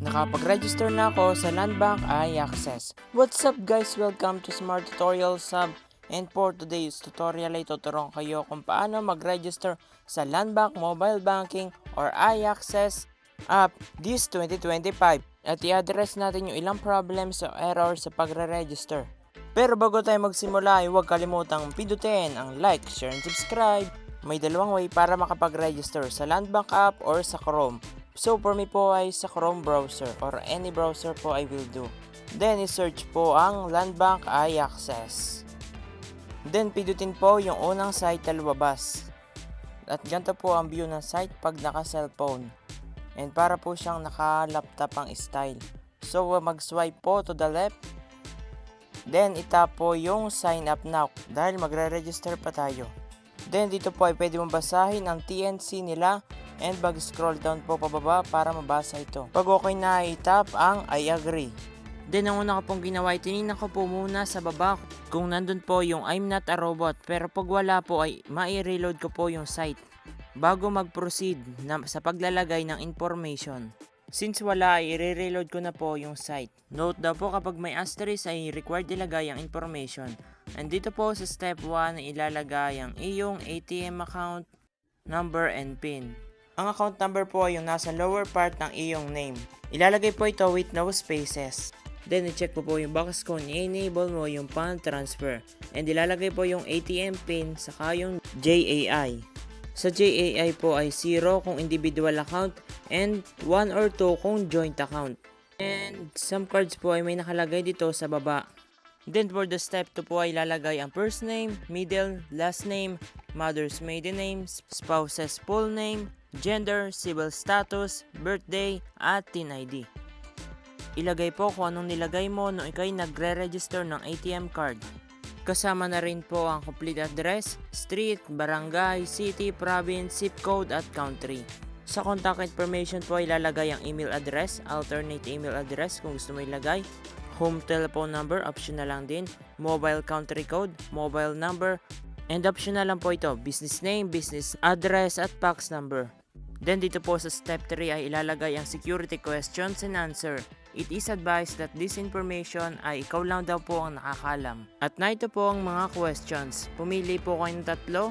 Nakapag-register na ako sa Landbank iAccess. What's up guys? Welcome to Smart Tutorial Sub. And for today's tutorial ay tuturuan kayo kung paano mag-register sa Landbank Mobile Banking or iAccess app this 2025. At i-address natin yung ilang problems o errors sa pagre-register. Pero bago tayo magsimula ay huwag kalimutang pindutin ang like, share, and subscribe. May dalawang way para makapag-register sa Landbank app or sa Chrome. So for me po ay sa Chrome browser or any browser po I will do. Then i-search po ang Landbank iAccess. Then pindutin po yung unang site na lumabas. At ganito po ang view ng site pag naka-cellphone. And para po siyang naka-laptop ang style. So mag-swipe po to the left. Then itap po yung sign up now dahil magre-register pa tayo. Then dito po ay pwede mong basahin ang TNC nila and mag-scroll down po pababa para mabasa ito. Pag okay na, itap ang I agree. Then ang una ko pong ginawa ay tinignan ko po muna sa baba kung nandun po yung I'm not a robot, pero pag wala po ay mai-reload ko po yung site bago mag-proceed sa paglalagay ng information. Since wala ay i-reload ko na po yung site. Note daw po kapag may asterisk ay required ilagay ang information. And dito po sa step 1 ay ilalagay ang iyong ATM account number and PIN. Ang account number po ay yung nasa lower part ng iyong name. Ilalagay po ito with no spaces. Then i-check po yung box kung i-enable mo yung fund transfer. And ilalagay po yung ATM PIN saka yung JAI. Sa JAI po ay 0 kung individual account and 1 or 2 kung joint account. And some cards po ay may nakalagay dito sa baba. Then for the step 2 po ay ilalagay ang first name, middle, last name, mother's maiden name, spouse's full name, gender, civil status, birthday, at TIN ID. Ilagay po kung anong nilagay mo nung ikay nagre-register ng ATM card. Kasama na rin po ang complete address, street, barangay, city, province, zip code at country. Sa contact information po ilalagay ang email address, alternate email address kung gusto mo ilagay, home telephone number, optional lang din, mobile country code, mobile number, and optional lang po ito, business name, business address at fax number. Then dito po sa step 3 ay ilalagay ang security questions and answer. It is advised that this information ay ikaw lang daw po ang nakakalam. At na ito po ang mga questions. Pumili po kayo ng tatlo,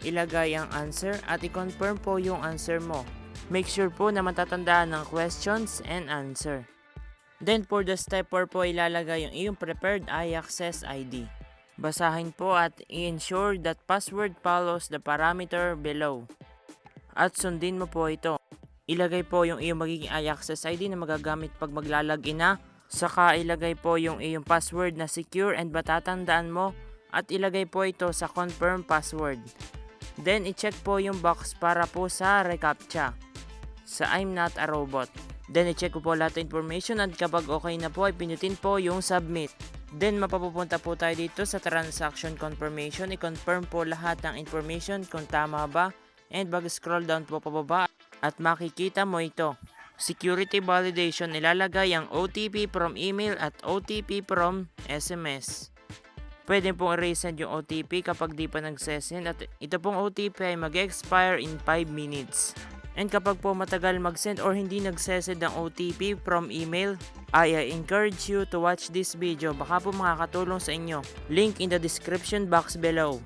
ilagay ang answer at i-confirm po yung answer mo. Make sure po na matatandaan ng questions and answer. Then for the step 4 po ilalagay yung iyong prepared iAccess ID. Basahin po at i-ensure that password follows the parameter below. At sundin mo po ito. Ilagay po yung iyong magiging iAccess ID na magagamit pag maglalagin na. Saka ilagay po yung iyong password na secure and matatandaan mo. At ilagay po ito sa confirm password. Then i-check po yung box para po sa reCAPTCHA. Sa I'm not a robot. Then i-check po lahat ng information at kapag okay na po ay pinutin po yung submit. Then mapapupunta po tayo dito sa transaction confirmation. I-confirm po lahat ng information kung tama ba. And mag-scroll down po pababa at makikita mo ito. Security validation, ilalagay ang OTP from email at OTP from SMS. Pwede pong resend yung OTP kapag di pa nagsesend at ito pong OTP ay mag-expire in 5 minutes. And kapag po matagal mag-send or hindi nagsesend ng OTP from email, I encourage you to watch this video. Baka po makakatulong sa inyo. Link in the description box below.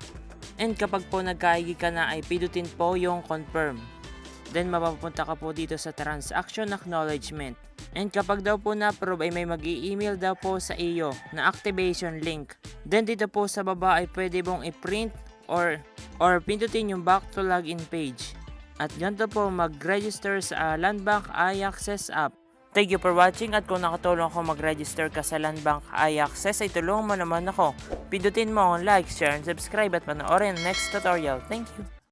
And kapag po nagkaigi ka na ay pindutin po yung confirm. Then mapapunta ka po dito sa transaction acknowledgement. And kapag daw po na-approve ay may mag-i-email daw po sa iyo na activation link. Then dito po sa baba ay pwede mong i-print or pindutin yung back to login page. At ganito po mag-register sa Landbank iAccess app. Thank you for watching at kung nakatulong ako mag-register ka sa Landbank iAccess ay tulungan mo naman ako. Pindutin mo ang like, share, and subscribe at panoorin ang next tutorial. Thank you!